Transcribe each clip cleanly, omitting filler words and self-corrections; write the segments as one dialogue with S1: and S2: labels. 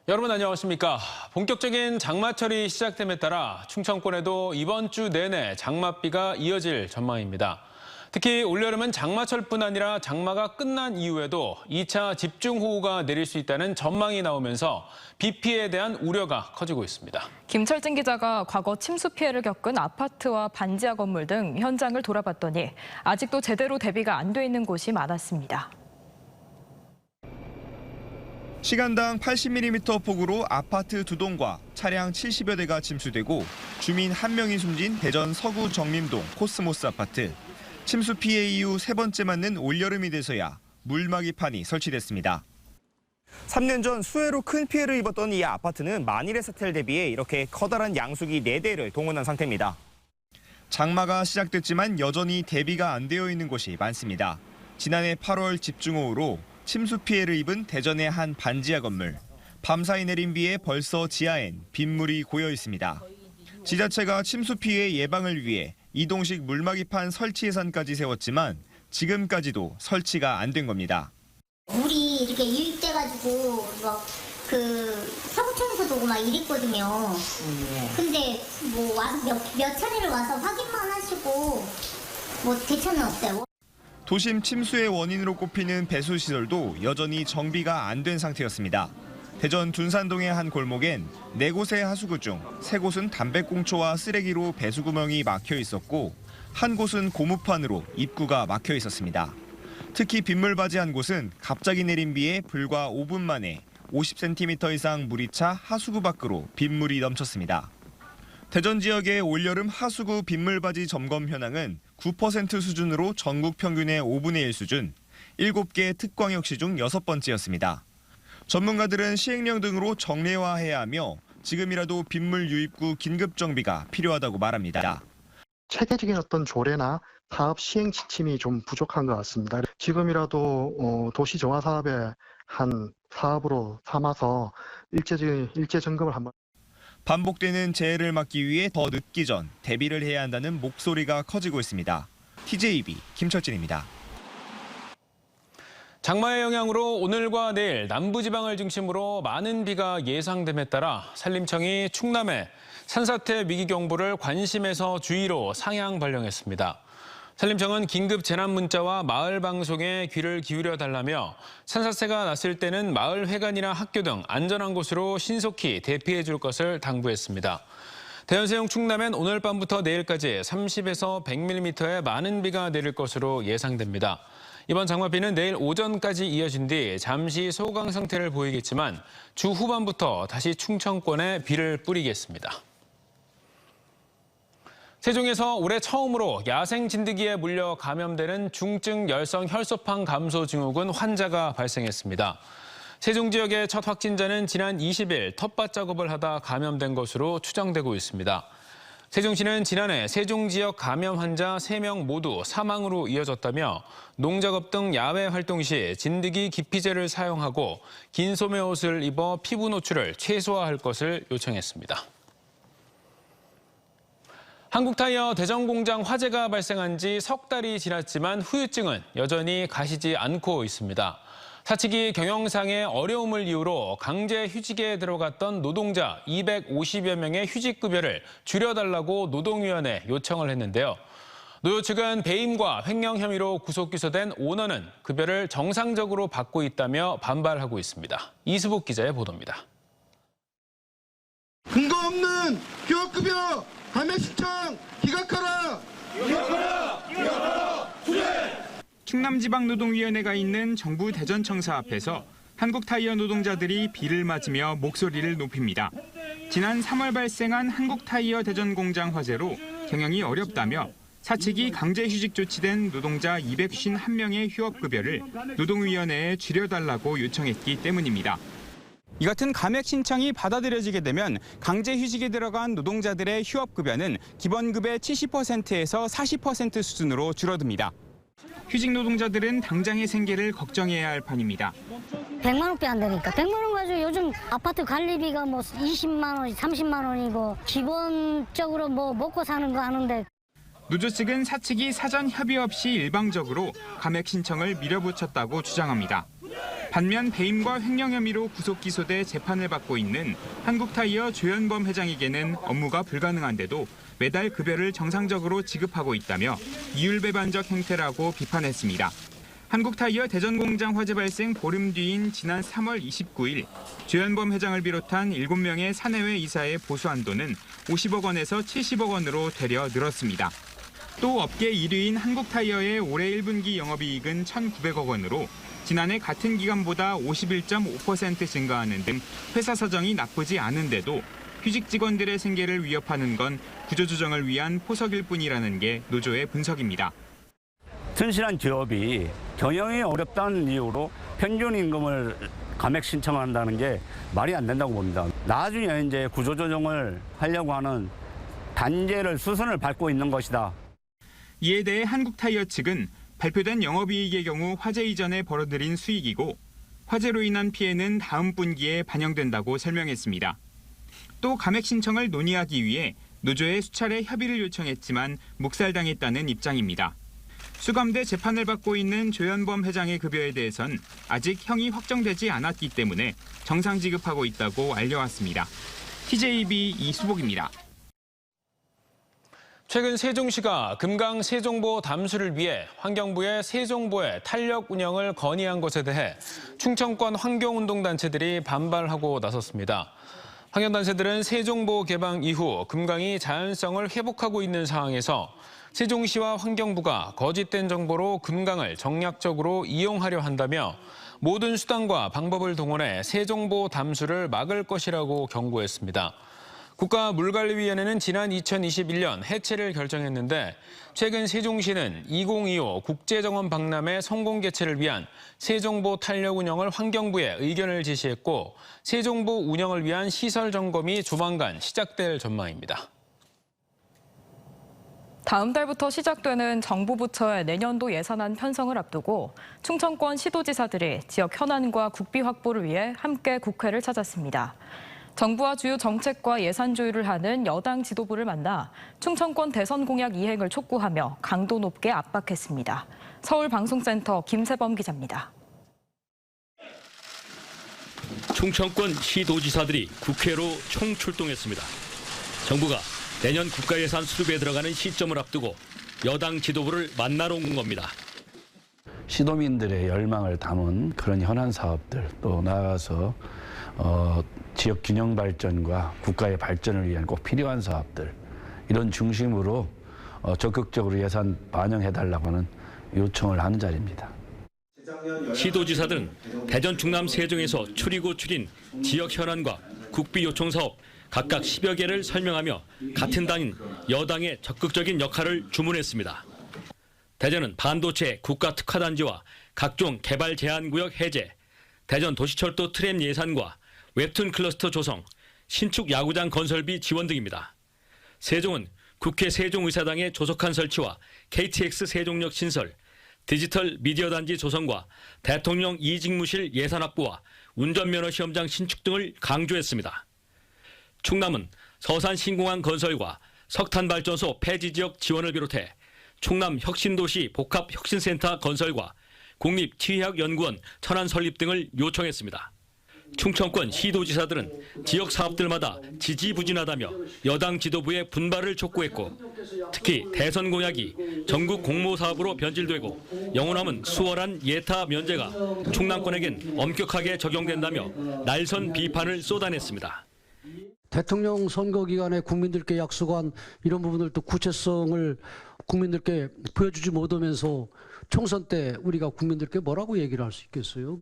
S1: 여러분 안녕하십니까. 본격적인 장마철이 시작됨에 따라 충청권에도 이번 주 내내 장맛비가 이어질 전망입니다. 특히 올여름은 장마철뿐 아니라 장마가 끝난 이후에도 2차 집중호우가 내릴 수 있다는 전망이 나오면서 비 피해에 대한 우려가 커지고 있습니다.
S2: 김철진 기자가 과거 침수 피해를 겪은 아파트와 반지하 건물 등 현장을 돌아봤더니 아직도 제대로 대비가 안 돼 있는 곳이 많았습니다.
S3: 시간당 80mm 폭우로 아파트 2동과 차량 70여 대가 침수되고 주민 1명이 숨진 대전 서구 정림동 코스모스 아파트. 침수 피해 이후 3번째 맞는 올여름이 돼서야 물막이판이 설치됐습니다.
S4: 3년 전 수해로 큰 피해를 입었던 이 아파트는 만일의 사태를 대비해 이렇게 커다란 양수기 4대를 동원한 상태입니다.
S3: 장마가 시작됐지만 여전히 대비가 안 되어 있는 곳이 많습니다. 지난해 8월 집중호우로 침수 피해를 입은 대전의 한 반지하 건물. 밤사이 내린 비에 벌써 지하엔 빗물이 고여 있습니다. 지자체가 침수 피해 예방을 위해 이동식 물막이판 설치 예산까지 세웠지만 지금까지도 설치가 안 된 겁니다.
S5: 물이 이렇게 유입돼가지고 서구청에서도 오고 막 이랬거든요. 근데 뭐 와서 몇 차례를 와서 확인만 하시고 뭐 대처는 없어요.
S3: 도심 침수의 원인으로 꼽히는 배수시설도 여전히 정비가 안 된 상태였습니다. 대전 둔산동의 한 골목엔 4곳의 하수구 중 3곳은 담배꽁초와 쓰레기로 배수구멍이 막혀 있었고 한 곳은 고무판으로 입구가 막혀 있었습니다. 특히 빗물바지 한 곳은 갑자기 내린 비에 불과 5분 만에 50cm 이상 물이 차 하수구 밖으로 빗물이 넘쳤습니다. 대전 지역의 올여름 하수구 빗물바지 점검 현황은 9% 수준으로 전국 평균의 5분의 1 수준, 7개 특광역시 중 6번째였습니다. 전문가들은 시행령 등으로 정례화해야 하며 지금이라도 빗물 유입구 긴급 정비가 필요하다고 말합니다.
S6: 체계적인 어떤 조례나 사업 시행 지침이 좀 부족한 것 같습니다. 지금이라도 도시 정화 사업의 한 사업으로 삼아서 일제 점검을 한번.
S3: 반복되는 재해를 막기 위해 더 늦기 전 대비를 해야 한다는 목소리가 커지고 있습니다. TJB 김철진입니다.
S1: 장마의 영향으로 오늘과 내일 남부지방을 중심으로 많은 비가 예상됨에 따라 산림청이 충남에 산사태 위기경보를 관심에서 주의로 상향 발령했습니다. 산림청은 긴급 재난 문자와 마을 방송에 귀를 기울여 달라며 산사태가 났을 때는 마을 회관이나 학교 등 안전한 곳으로 신속히 대피해 줄 것을 당부했습니다. 대연세용 충남엔 오늘 밤부터 내일까지 30에서 100mm의 많은 비가 내릴 것으로 예상됩니다. 이번 장마비는 내일 오전까지 이어진 뒤 잠시 소강 상태를 보이겠지만 주 후반부터 다시 충청권에 비를 뿌리겠습니다. 세종에서 올해 처음으로 야생 진드기에 물려 감염되는 중증 열성 혈소판 감소 증후군 환자가 발생했습니다. 세종 지역의 첫 확진자는 지난 20일 텃밭 작업을 하다 감염된 것으로 추정되고 있습니다. 세종시는 지난해 세종 지역 감염 환자 3명 모두 사망으로 이어졌다며 농작업 등 야외 활동 시 진드기 기피제를 사용하고 긴 소매 옷을 입어 피부 노출을 최소화할 것을 요청했습니다. 한국타이어 대전 공장 화재가 발생한 지 석 달이 지났지만 후유증은 여전히 가시지 않고 있습니다. 사측이 경영상의 어려움을 이유로 강제 휴직에 들어갔던 노동자 250여 명의 휴직급여를 줄여달라고 노동위원회에 요청을 했는데요. 노조 측은 배임과 횡령 혐의로 구속 기소된 오너는 급여를 정상적으로 받고 있다며 반발하고 있습니다. 이수복 기자의 보도입니다.
S7: 근거 없는 휴업급여 감액 신청 기각하라! 기각하라! 수재!
S8: 충남지방노동위원회가 있는 정부 대전청사 앞에서 한국타이어 노동자들이 비를 맞으며 목소리를 높입니다. 지난 3월 발생한 한국타이어 대전 공장 화재로 경영이 어렵다며 사측이 강제휴직 조치된 노동자 251명의 휴업급여를 노동위원회에 줄여달라고 요청했기 때문입니다.
S9: 이 같은 감액 신청이 받아들여지게 되면 강제휴직에 들어간 노동자들의 휴업급여는 기본급의 70%에서 40% 수준으로 줄어듭니다.
S8: 휴직 노동자들은 당장의 생계를 걱정해야 할 판입니다.
S5: 100만 원밖에 안 되니까 100만 원 가지고 요즘 아파트 관리비가 뭐 20만 원, 30만 원이고 기본적으로 뭐 먹고 사는 거 하는데.
S8: 노조 측은 사측이 사전 협의 없이 일방적으로 감액 신청을 밀어붙였다고 주장합니다. 반면 배임과 횡령 혐의로 구속 기소돼 재판을 받고 있는 한국타이어 조현범 회장에게는 업무가 불가능한데도 매달 급여를 정상적으로 지급하고 있다며 이율배반적 행태라고 비판했습니다. 한국타이어 대전공장 화재 발생 보름 뒤인 지난 3월 29일 조현범 회장을 비롯한 7명의 사내외 이사의 보수 한도는 50억 원에서 70억 원으로 되려 늘었습니다. 또 업계 1위인 한국타이어의 올해 1분기 영업이익은 1,900억 원으로 지난해 같은 기간보다 51.5% 증가하는 등 회사 사정이 나쁘지 않은데도 휴직 직원들의 생계를 위협하는 건 구조조정을 위한 포석일 뿐이라는 게 노조의 분석입니다.
S10: 튼실한 기업이 경영이 어렵다는 이유로 평균 임금을 감액 신청한다는 게 말이 안 된다고 봅니다. 나중에 이제 구조조정을 하려고 하는 단계를 수순을 밟고 있는 것이다.
S8: 이에 대해 한국타이어 측은 발표된 영업이익의 경우 화재 이전에 벌어들인 수익이고 화재로 인한 피해는 다음 분기에 반영된다고 설명했습니다. 또 감액 신청을 논의하기 위해 노조에 수차례 협의를 요청했지만 묵살당했다는 입장입니다. 수감돼 재판을 받고 있는 조현범 회장의 급여에 대해선 아직 형이 확정되지 않았기 때문에 정상 지급하고 있다고 알려왔습니다. TJB 이수복입니다.
S1: 최근 세종시가 금강 세종보 담수를 위해 환경부의 세종보의 탄력 운영을 건의한 것에 대해 충청권 환경운동단체들이 반발하고 나섰습니다. 환경단체들은 세종보 개방 이후 금강이 자연성을 회복하고 있는 상황에서 세종시와 환경부가 거짓된 정보로 금강을 정략적으로 이용하려 한다며 모든 수단과 방법을 동원해 세종보 담수를 막을 것이라고 경고했습니다. 국가물관리위원회는 지난 2021년 해체를 결정했는데 최근 세종시는 2025 국제정원 박람회 성공 개최를 위한 세종보 탄력 운영을 환경부에 의견을 제시했고 세종보 운영을 위한 시설 점검이 조만간 시작될 전망입니다.
S2: 다음 달부터 시작되는 정부 부처의 내년도 예산안 편성을 앞두고 충청권 시도지사들이 지역 현안과 국비 확보를 위해 함께 국회를 찾았습니다. 정부와 주요 정책과 예산 조율을 하는 여당 지도부를 만나 충청권 대선 공약 이행을 촉구하며 강도 높게 압박했습니다. 서울방송센터 김세범 기자입니다.
S11: 충청권 시도지사들이 국회로 총출동했습니다. 정부가 내년 국가예산 수립에 들어가는 시점을 앞두고 여당 지도부를 만나러 온 겁니다.
S12: 시도민들의 열망을 담은 그런 현안 사업들, 또 나아가서 지역 균형 발전과 국가의 발전을 위한 꼭 필요한 사업들, 이런 중심으로 적극적으로 예산 반영해달라고 하는 요청을 하는 자리입니다.
S11: 시도지사들은 대전, 충남, 세종에서 추리고 추린 지역 현안과 국비 요청 사업 각각 10여 개를 설명하며 같은 당인 여당의 적극적인 역할을 주문했습니다. 대전은 반도체 국가 특화단지와 각종 개발 제한구역 해제, 대전 도시철도 트램 예산과 웹툰 클러스터 조성, 신축 야구장 건설비 지원 등입니다. 세종은 국회 세종의사당의 조속한 설치와 KTX 세종역 신설, 디지털 미디어 단지 조성과 대통령 이직무실 예산 확보와 운전면허 시험장 신축 등을 강조했습니다. 충남은 서산 신공항 건설과 석탄발전소 폐지 지역 지원을 비롯해 충남 혁신도시 복합혁신센터 건설과 국립치의학연구원 천안 설립 등을 요청했습니다. 충청권 시도지사들은 지역 사업들마다 지지부진하다며 여당 지도부의 분발을 촉구했고 특히 대선 공약이 전국 공모 사업으로 변질되고 영호남은 수월한 예타 면제가 충남권에겐 엄격하게 적용된다며 날선 비판을 쏟아냈습니다.
S13: 대통령 선거 기간에 국민들께 약속한 이런 부분들도 구체성을 국민들께 보여주지 못하면서 총선 때 우리가 국민들께 뭐라고 얘기를 할 수 있겠어요?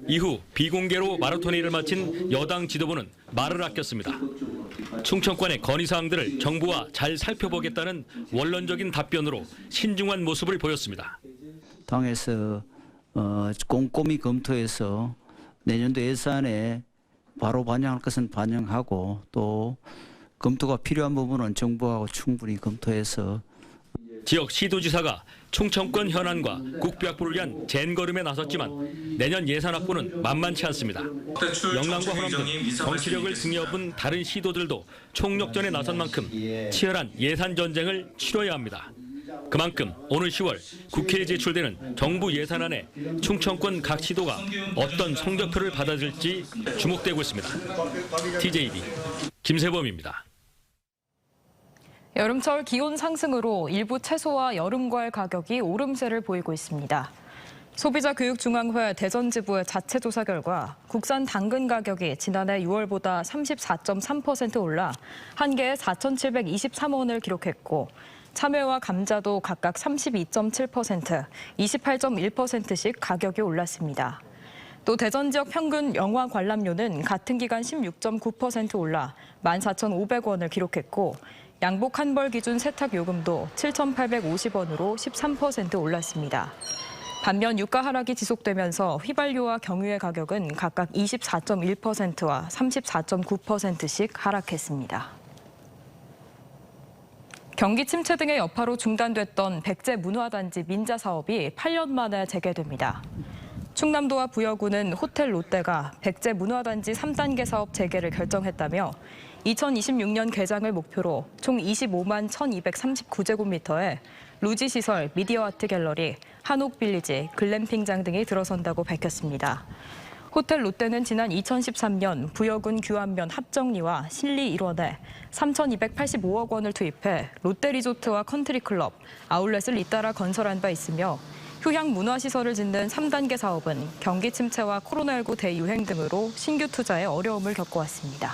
S11: 이후 비공개로 마라톤 회의를 마친 여당 지도부는 말을 아꼈습니다. 충청권의 건의사항들을 정부와 잘 살펴보겠다는 원론적인 답변으로 신중한 모습을 보였습니다.
S14: 당에서 꼼꼼히 검토해서 내년도 예산에 바로 반영할 것은 반영하고 또 검토가 필요한 부분은 정부하고 충분히 검토해서
S11: 지역 시도지사가 충청권 현안과 국비 확보를 위한 젠걸음에 나섰지만 내년 예산 확보는 만만치 않습니다. 영남과 호남 등 정치력을 등에 업은 다른 시도들도 총력전에 나선 만큼 치열한 예산 전쟁을 치러야 합니다. 그만큼 오늘 10월 국회에 제출되는 정부 예산안에 충청권 각 시도가 어떤 성적표를 받아들일지 주목되고 있습니다. TJB 김세범입니다.
S2: 여름철 기온 상승으로 일부 채소와 여름과일 가격이 오름세를 보이고 있습니다. 소비자교육중앙회 대전지부의 자체 조사 결과 국산 당근 가격이 지난해 6월보다 34.3% 올라 한 개에 4,723원을 기록했고 참외와 감자도 각각 32.7%, 28.1%씩 가격이 올랐습니다. 또 대전 지역 평균 영화 관람료는 같은 기간 16.9% 올라 14,500원을 기록했고 양복 한 벌 기준 세탁 요금도 7,850원으로 13% 올랐습니다. 반면 유가 하락이 지속되면서 휘발유와 경유의 가격은 각각 24.1%와 34.9%씩 하락했습니다. 경기 침체 등의 여파로 중단됐던 백제 문화단지 민자 사업이 8년 만에 재개됩니다. 충남도와 부여구는 호텔 롯데가 백제 문화단지 3단계 사업 재개를 결정했다며 2026년 개장을 목표로 총 25만 1,239제곱미터의 루지 시설, 미디어 아트 갤러리, 한옥 빌리지, 글램핑장 등이 들어선다고 밝혔습니다. 호텔 롯데는 지난 2013년 부여군 규안면 합정리와 신리 일원에 3,285억 원을 투입해 롯데리조트와 컨트리클럽, 아울렛을 잇따라 건설한 바 있으며 휴양 문화시설을 짓는 3단계 사업은 경기 침체와 코로나19 대유행 등으로 신규 투자에 어려움을 겪어왔습니다.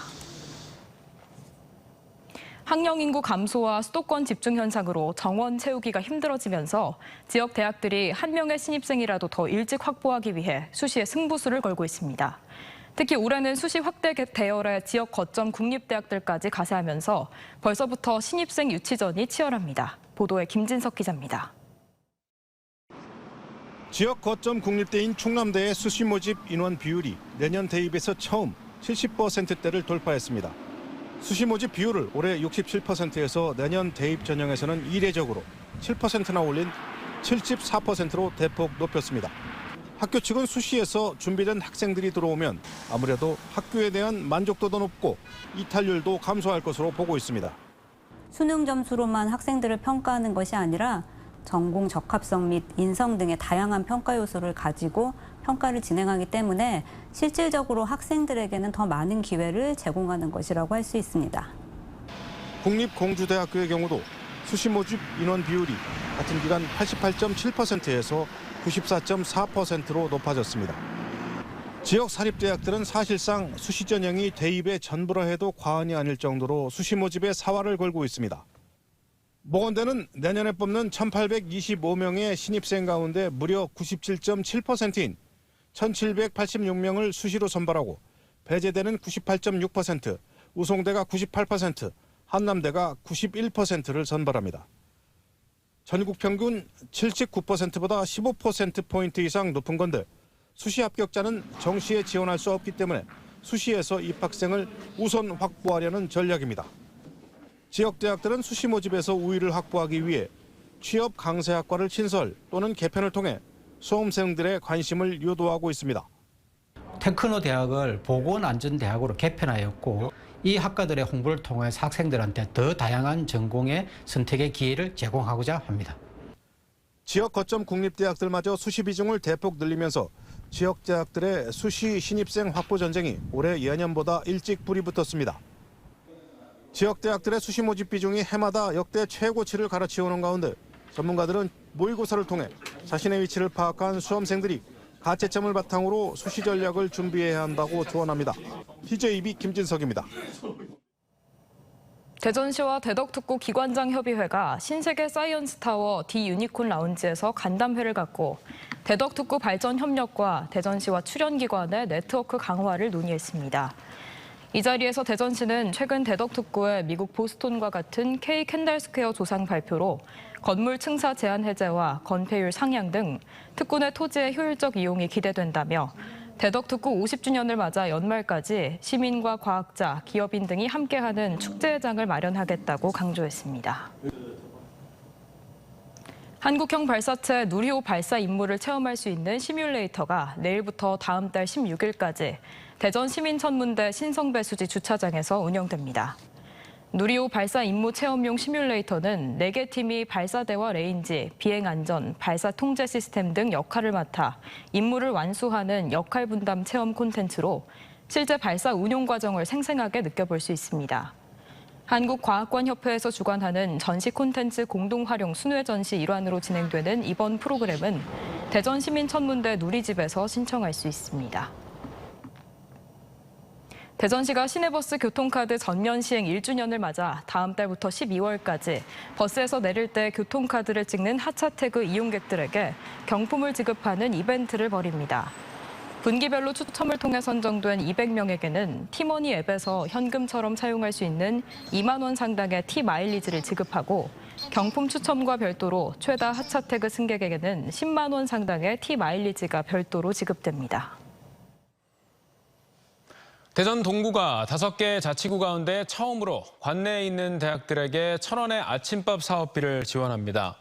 S2: 학령 인구 감소와 수도권 집중 현상으로 정원 채우기가 힘들어지면서 지역 대학들이 한 명의 신입생이라도 더 일찍 확보하기 위해 수시에 승부수를 걸고 있습니다. 특히 올해는 수시 확대 대열에 지역 거점 국립대학들까지 가세하면서 벌써부터 신입생 유치전이 치열합니다. 보도에 김진석 기자입니다.
S15: 지역 거점 국립대인 충남대의 수시 모집 인원 비율이 내년 대입에서 처음 70%대를 돌파했습니다. 수시 모집 비율을 올해 67%에서 내년 대입 전형에서는 이례적으로 7%나 올린 74%로 대폭 높였습니다. 학교 측은 수시에서 준비된 학생들이 들어오면 아무래도 학교에 대한 만족도도 높고 이탈률도 감소할 것으로 보고 있습니다.
S16: 수능 점수로만 학생들을 평가하는 것이 아니라 전공 적합성 및 인성 등의 다양한 평가 요소를 가지고 평가를 진행하기 때문에 실질적으로 학생들에게는 더 많은 기회를 제공하는 것이라고 할 수 있습니다.
S15: 국립공주대학교의 경우도 수시 모집 인원 비율이 같은 기간 88.7%에서 94.4%로 높아졌습니다. 지역 사립대학들은 사실상 수시 전형이 대입의 전부라 해도 과언이 아닐 정도로 수시 모집에 사활을 걸고 있습니다. 모건대는 내년에 뽑는 1,825명의 신입생 가운데 무려 97.7%인 1,786명을 수시로 선발하고 배제대는 98.6%, 우송대가 98%, 한남대가 91%를 선발합니다. 전국 평균 79%보다 15%포인트 이상 높은 건데 수시 합격자는 정시에 지원할 수 없기 때문에 수시에서 입학생을 우선 확보하려는 전략입니다. 지역 대학들은 수시 모집에서 우위를 확보하기 위해 취업 강세학과를 신설 또는 개편을 통해 수험생들의 관심을 유도하고 있습니다.
S17: 테크노 대학을 보건안전대학으로 개편하였고 이 학과들의 홍보를 통해서 학생들한테 더 다양한 전공의 선택의 기회를 제공하고자 합니다.
S15: 지역 거점 국립대학들마저 수시 비중을 대폭 늘리면서 지역 대학들의 수시 신입생 확보 전쟁이 올해 예년보다 일찍 불이 붙었습니다. 지역 대학들의 수시 모집 비중이 해마다 역대 최고치를 갈아치우는 가운데 전문가들은 모의고사를 통해 자신의 위치를 파악한 수험생들이 가채점을 바탕으로 수시 전략을 준비해야 한다고 조언합니다. TJB 김진석입니다.
S2: 대전시와 대덕특구 기관장협의회가 신세계 사이언스타워 D 유니콘 라운지에서 간담회를 갖고 대덕특구 발전 협력과 대전시와 출연기관의 네트워크 강화를 논의했습니다. 이 자리에서 대전시는 최근 대덕특구의 미국 보스톤과 같은 K 캔달 스퀘어 조상 발표로 건물 층사 제한 해제와 건폐율 상향 등 특구 내 토지의 효율적 이용이 기대된다며 대덕특구 50주년을 맞아 연말까지 시민과 과학자, 기업인 등이 함께하는 축제장을 마련하겠다고 강조했습니다. 한국형 발사체 누리호 발사 임무를 체험할 수 있는 시뮬레이터가 내일부터 다음 달 16일까지 대전 시민천문대 신성배수지 주차장에서 운영됩니다. 누리호 발사 임무 체험용 시뮬레이터는 4개 팀이 발사대와 레인지, 비행 안전, 발사 통제 시스템 등 역할을 맡아 임무를 완수하는 역할 분담 체험 콘텐츠로 실제 발사 운용 과정을 생생하게 느껴볼 수 있습니다. 한국과학관협회에서 주관하는 전시 콘텐츠 공동 활용 순회 전시 일환으로 진행되는 이번 프로그램은 대전시민천문대 누리집에서 신청할 수 있습니다. 대전시가 시내버스 교통카드 전면 시행 1주년을 맞아 다음 달부터 12월까지 버스에서 내릴 때 교통카드를 찍는 하차 태그 이용객들에게 경품을 지급하는 이벤트를 벌입니다. 분기별로 추첨을 통해 선정된 200명에게는 티머니 앱에서 현금처럼 사용할 수 있는 2만 원 상당의 T-마일리지를 지급하고 경품 추첨과 별도로 최다 하차 태그 승객에게는 10만 원 상당의 T-마일리지가 별도로 지급됩니다.
S1: 대전 동구가 5개 자치구 가운데 처음으로 관내에 있는 대학들에게 1,000원의 아침밥 사업비를 지원합니다.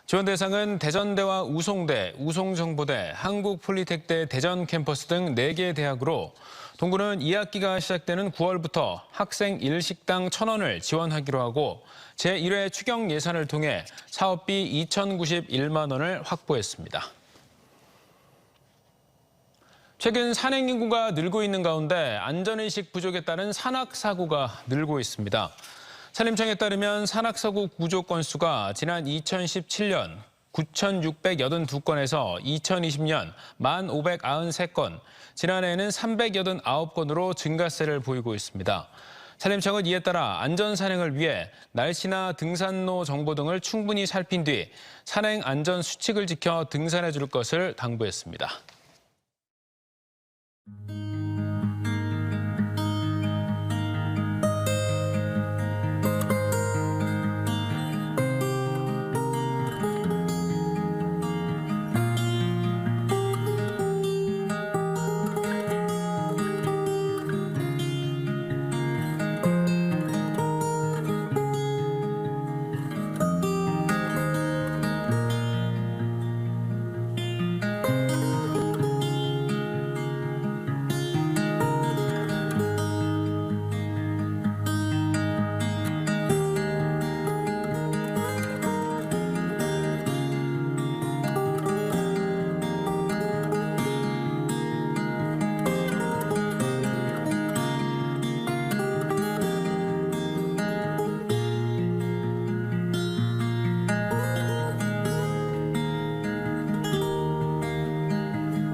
S1: 지원 대상은 대전대와 우송대, 우송정보대, 한국폴리텍대 대전 캠퍼스 등 4개 대학으로 동구는 2학기가 시작되는 9월부터 학생 일식당 1,000원을 지원하기로 하고 제1회 추경 예산을 통해 사업비 2,091만 원을 확보했습니다. 최근 산행 인구가 늘고 있는 가운데 안전의식 부족에 따른 산악사고가 늘고 있습니다. 산림청에 따르면 산악사고 구조 건수가 지난 2017년 9,682건에서 2020년 1,593건, 지난해에는 389건으로 증가세를 보이고 있습니다. 산림청은 이에 따라 안전산행을 위해 날씨나 등산로 정보 등을 충분히 살핀 뒤 산행 안전 수칙을 지켜 등산해 줄 것을 당부했습니다.